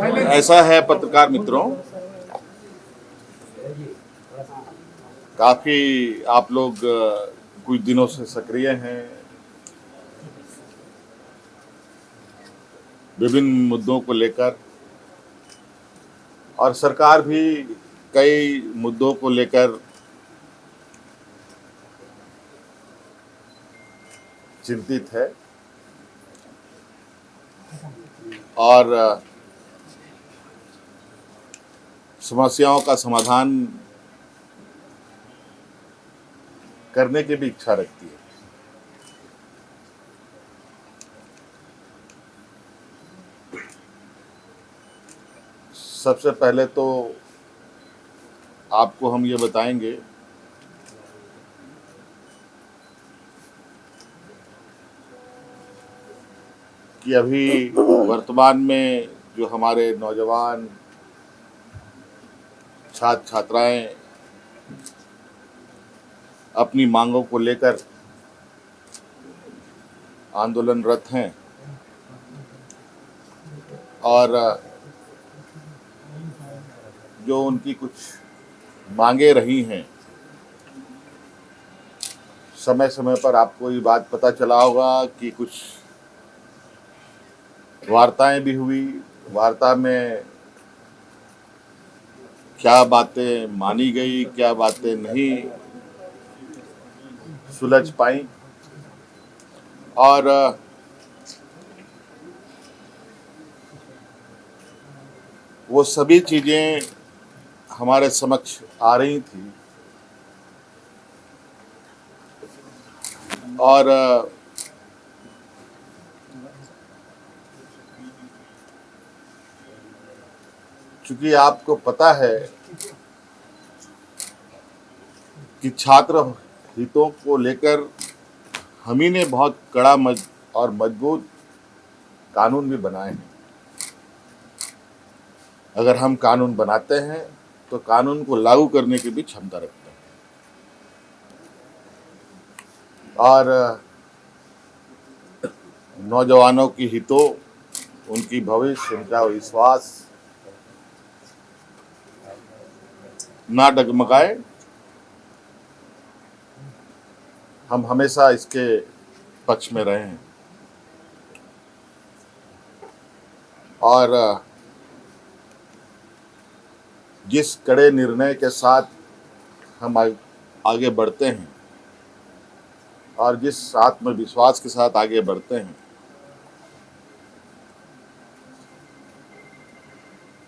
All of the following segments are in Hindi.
ऐसा है पत्रकार मित्रों, काफी आप लोग कुछ दिनों से सक्रिय हैं, विभिन्न मुद्दों को लेकर, और सरकार भी कई मुद्दों को लेकर चिंतित है और समस्याओं का समाधान करने की भी इच्छा रखती है। सबसे पहले तो आपको हम ये बताएंगे कि अभी वर्तमान में जो हमारे नौजवान छात्र छात्राएं अपनी मांगों को लेकर आंदोलनरत हैं और जो उनकी कुछ मांगे रही हैं, समय समय पर आपको ये बात पता चला होगा कि कुछ वार्ताएं भी हुई। वार्ता में क्या बातें मानी गई, क्या बातें नहीं सुलझ पाई, और वो सभी चीजें हमारे समक्ष आ रही थी और चूंकि आपको पता है कि छात्र हितों को लेकर हम ही ने बहुत कड़ा और मजबूत कानून भी बनाए हैं। अगर हम कानून बनाते हैं तो कानून को लागू करने की भी क्षमता रखते हैं, और नौजवानों की हितों, उनकी भविष्य, उनका विश्वास ना डगमगाए, हम हमेशा इसके पक्ष में रहे हैं। और जिस कड़े निर्णय के साथ हम आगे बढ़ते हैं और जिस आत्मविश्वास के साथ आगे बढ़ते हैं,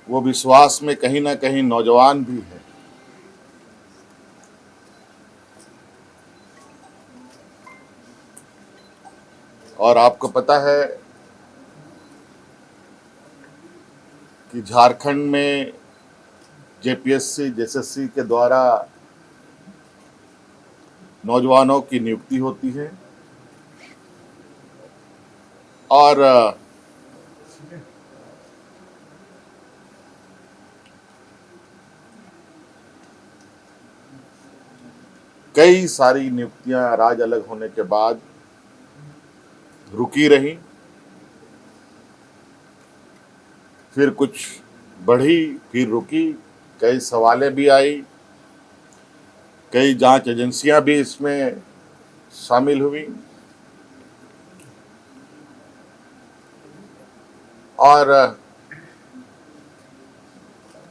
वो विश्वास में कहीं ना कहीं नौजवान भी है। और आपको पता है कि झारखंड में जेपीएससी जेएसएससी के द्वारा नौजवानों की नियुक्ति होती है और कई सारी नियुक्तियां राज्य अलग होने के बाद रुकी रही, फिर कुछ बढ़ी, फिर रुकी, कई सवालें भी आई, कई जांच एजेंसियां भी इसमें शामिल हुई और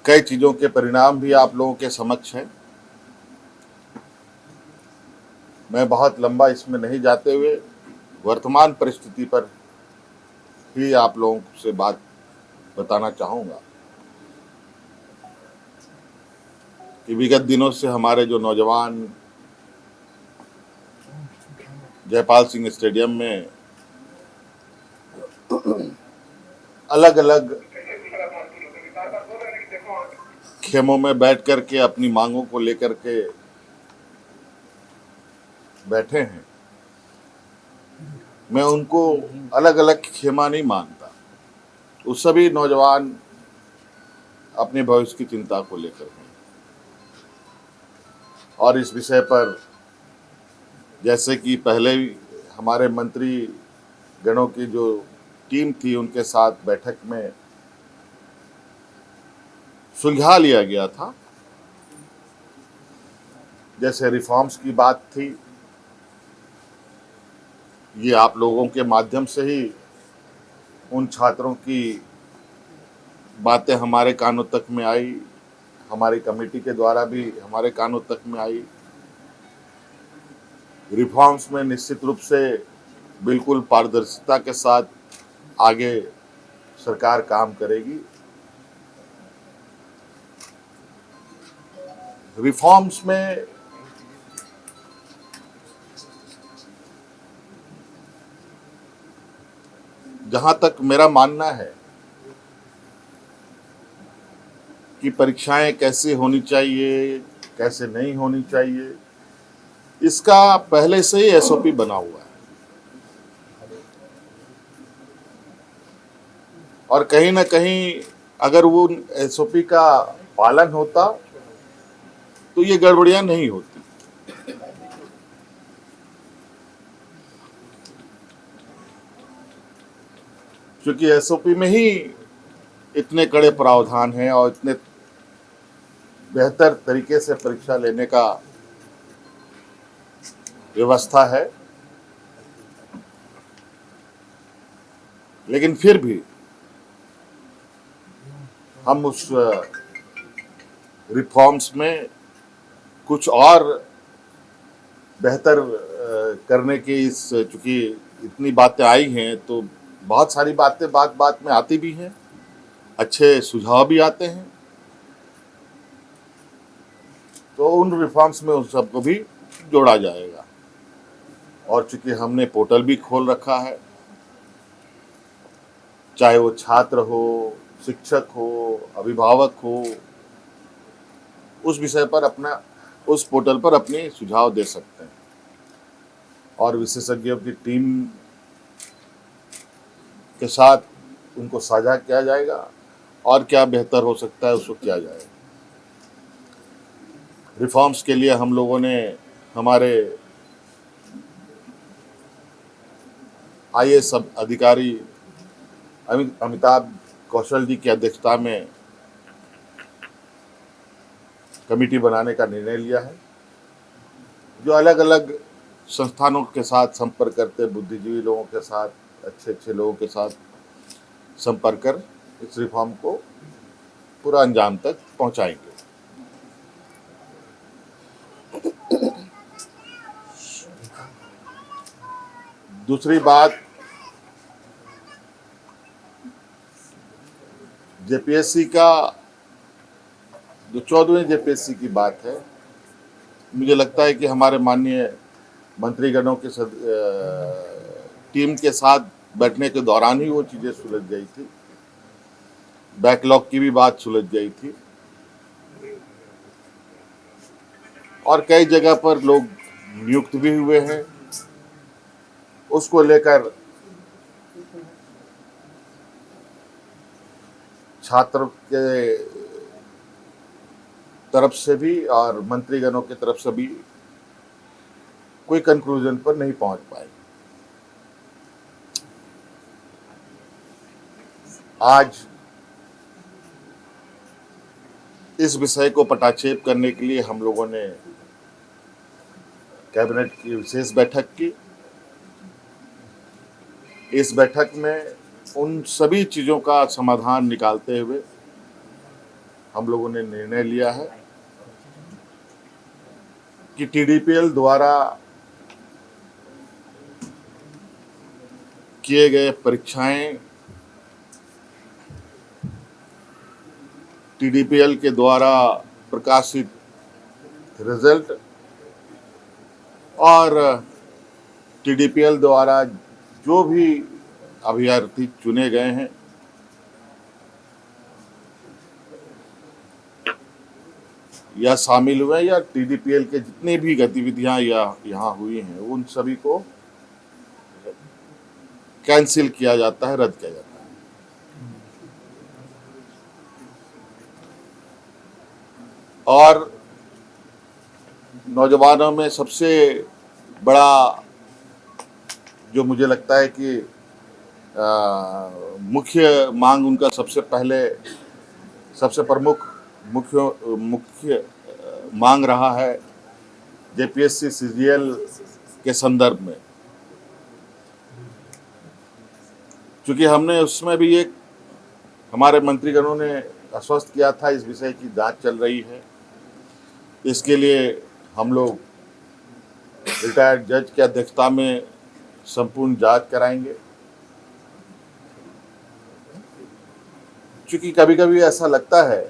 कई चीजों के परिणाम भी आप लोगों के समक्ष हैं। मैं बहुत लंबा इसमें नहीं जाते हुए वर्तमान परिस्थिति पर ही आप लोगों से बात बताना चाहूँगा कि विगत दिनों से हमारे जो नौजवान जयपाल सिंह स्टेडियम में अलग अलग खेमों में बैठ कर के अपनी मांगों को लेकर के बैठे हैं, मैं उनको अलग अलग खेमा नहीं मानता। वो सभी नौजवान अपने भविष्य की चिंता को लेकर हैं और इस विषय पर जैसे कि पहले हमारे मंत्री गणों की जो टीम थी, उनके साथ बैठक में सुलझा लिया गया था। जैसे रिफॉर्म्स की बात थी, ये आप लोगों के माध्यम से ही उन छात्रों की बातें हमारे कानों तक में आई, हमारी कमेटी के द्वारा भी हमारे कानों तक में आई। रिफॉर्म्स में निश्चित रूप से बिल्कुल पारदर्शिता के साथ आगे सरकार काम करेगी। रिफॉर्म्स में जहां तक मेरा मानना है कि परीक्षाएं कैसे होनी चाहिए, कैसे नहीं होनी चाहिए, इसका पहले से ही एसओपी बना हुआ है। और कहीं ना कहीं अगर वो एसओपी का पालन होता तो ये गड़बड़ियां नहीं होती। क्योंकि एसओपी में ही इतने कड़े प्रावधान हैं और इतने बेहतर तरीके से परीक्षा लेने का व्यवस्था है। लेकिन फिर भी हम उस रिफॉर्म्स में कुछ और बेहतर करने की चूंकि इतनी बातें आई हैं तो बहुत सारी बातें बात बात में आती भी हैं, अच्छे सुझाव भी आते हैं, तो उन रिफॉर्म्स में उन सबको भी जोड़ा जाएगा। और चूंकि हमने पोर्टल भी खोल रखा है, चाहे वो छात्र हो, शिक्षक हो, अभिभावक हो, उस विषय पर अपना उस पोर्टल पर अपने सुझाव दे सकते हैं और विशेषज्ञों की टीम के साथ उनको साझा किया जाएगा और क्या बेहतर हो सकता है उसको किया जाएगा। रिफॉर्म्स के लिए हम लोगों ने हमारे आईएएस अधिकारी अमिताभ कौशल जी की अध्यक्षता में कमेटी बनाने का निर्णय लिया है, जो अलग अलग संस्थानों के साथ संपर्क करते, बुद्धिजीवी लोगों के साथ, अच्छे अच्छे लोगों के साथ संपर्क कर इस रिफॉर्म को पूरा अंजाम तक पहुंचाएंगे। दूसरी बात, जेपीएससी का जो 14वें जेपीएससी की बात है, मुझे लगता है कि हमारे माननीय मंत्रीगणों के टीम के साथ बैठने के दौरान ही वो चीज़ें सुलझ गई थी। बैकलॉग की भी बात सुलझ गई थी और कई जगह पर लोग नियुक्त भी हुए हैं। उसको लेकर छात्र के तरफ से भी और मंत्रीगणों की तरफ से भी कोई कंक्लूजन पर नहीं पहुंच पाए। आज इस विषय को पटाक्षेप करने के लिए हम लोगों ने कैबिनेट की विशेष बैठक की। इस बैठक में उन सभी चीज़ों का समाधान निकालते हुए हम लोगों ने निर्णय लिया है कि टीडीपीएल द्वारा किए गए परीक्षाएं, टीडीपीएल के द्वारा प्रकाशित रिजल्ट और टीडीपीएल द्वारा जो भी अभ्यर्थी चुने गए हैं या शामिल हुए या टीडीपीएल के जितनी भी गतिविधियां यहाँ हुई हैं उन सभी को कैंसिल किया जाता है, रद्द किया जाता है। और नौजवानों में सबसे बड़ा जो मुझे लगता है कि मुख्य मांग उनका सबसे प्रमुख मुख्य मांग रहा है जेपीएससी सीजीएल के संदर्भ में, क्योंकि हमने उसमें भी एक हमारे मंत्रीगणों ने आश्वस्त किया था इस विषय की जांच चल रही है। इसके लिए हम लोग रिटायर्ड जज की अध्यक्षता में संपूर्ण जांच कराएंगे, क्योंकि कभी कभी ऐसा लगता है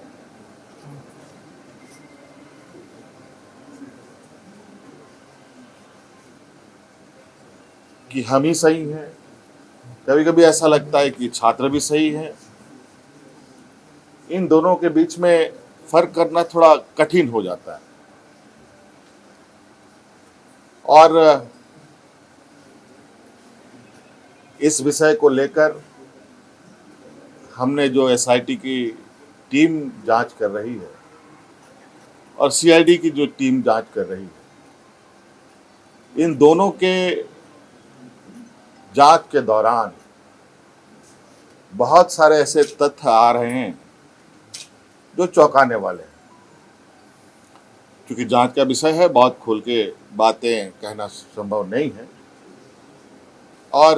कि हम ही सही हैं, कभी कभी ऐसा लगता है कि छात्र भी सही हैं। इन दोनों के बीच में फर्क करना थोड़ा कठिन हो जाता है। और इस विषय को लेकर हमने जो एसआईटी की टीम जांच कर रही है और सीआईडी की जो टीम जांच कर रही है, इन दोनों के जांच के दौरान बहुत सारे ऐसे तथ्य आ रहे हैं जो चौंकाने वाले हैं। क्योंकि जांच का विषय है, बहुत खुल के बातें कहना संभव नहीं है। और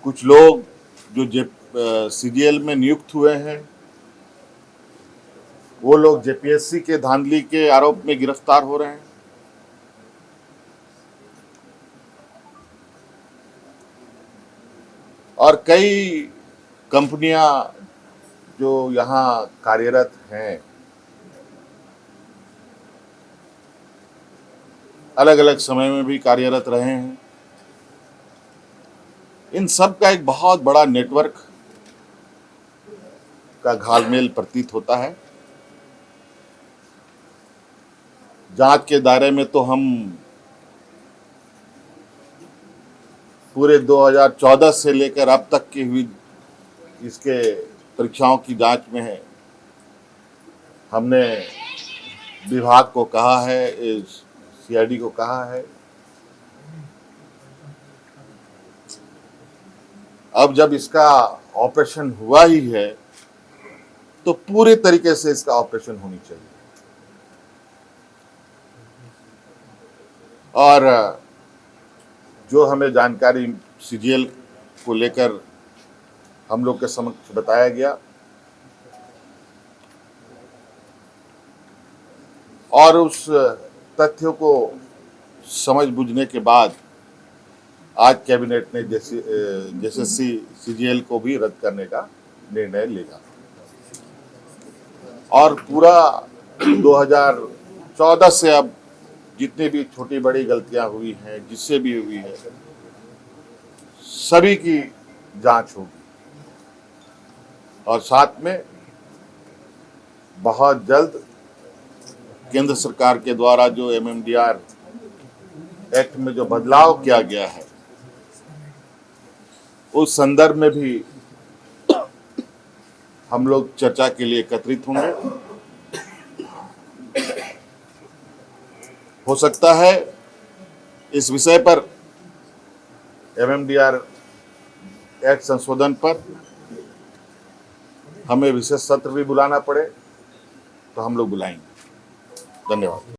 कुछ लोग जो सीजीएल में नियुक्त हुए हैं, वो लोग जेपीएससी के धांधली के आरोप में गिरफ्तार हो रहे हैं। और कई कंपनियां जो यहाँ कार्यरत हैं, अलग अलग समय में भी कार्यरत रहे हैं, इन सब का एक बहुत बड़ा नेटवर्क का घालमेल प्रतीत होता है। जांच के दायरे में तो हम पूरे 2014 से लेकर अब तक की हुई इसके परीक्षाओं की जांच में है। हमने विभाग को कहा है, सीआईडी को कहा है, अब जब इसका ऑपरेशन हुआ ही है तो पूरे तरीके से इसका ऑपरेशन होनी चाहिए। और जो हमें जानकारी सीजीएल को लेकर हम लोग के समक्ष बताया गया और उस तथ्यों को समझ बूझने के बाद आज कैबिनेट ने जेएसएससी सीजीएल को भी रद्द करने का निर्णय लिया और पूरा 2014 से अब जितनी भी छोटी बड़ी गलतियां हुई हैं, जिससे भी हुई है, सभी की जांच होगी। और साथ में बहुत जल्द केंद्र सरकार के द्वारा जो एमएमडीआर एक्ट में जो बदलाव किया गया है, उस संदर्भ में भी हम लोग चर्चा के लिए एकत्रित होंगे। हो सकता है इस विषय पर एमएमडीआर एक्ट संशोधन पर हमें विशेष सत्र भी बुलाना पड़े, तो हम लोग बुलाएंगे। धन्यवाद।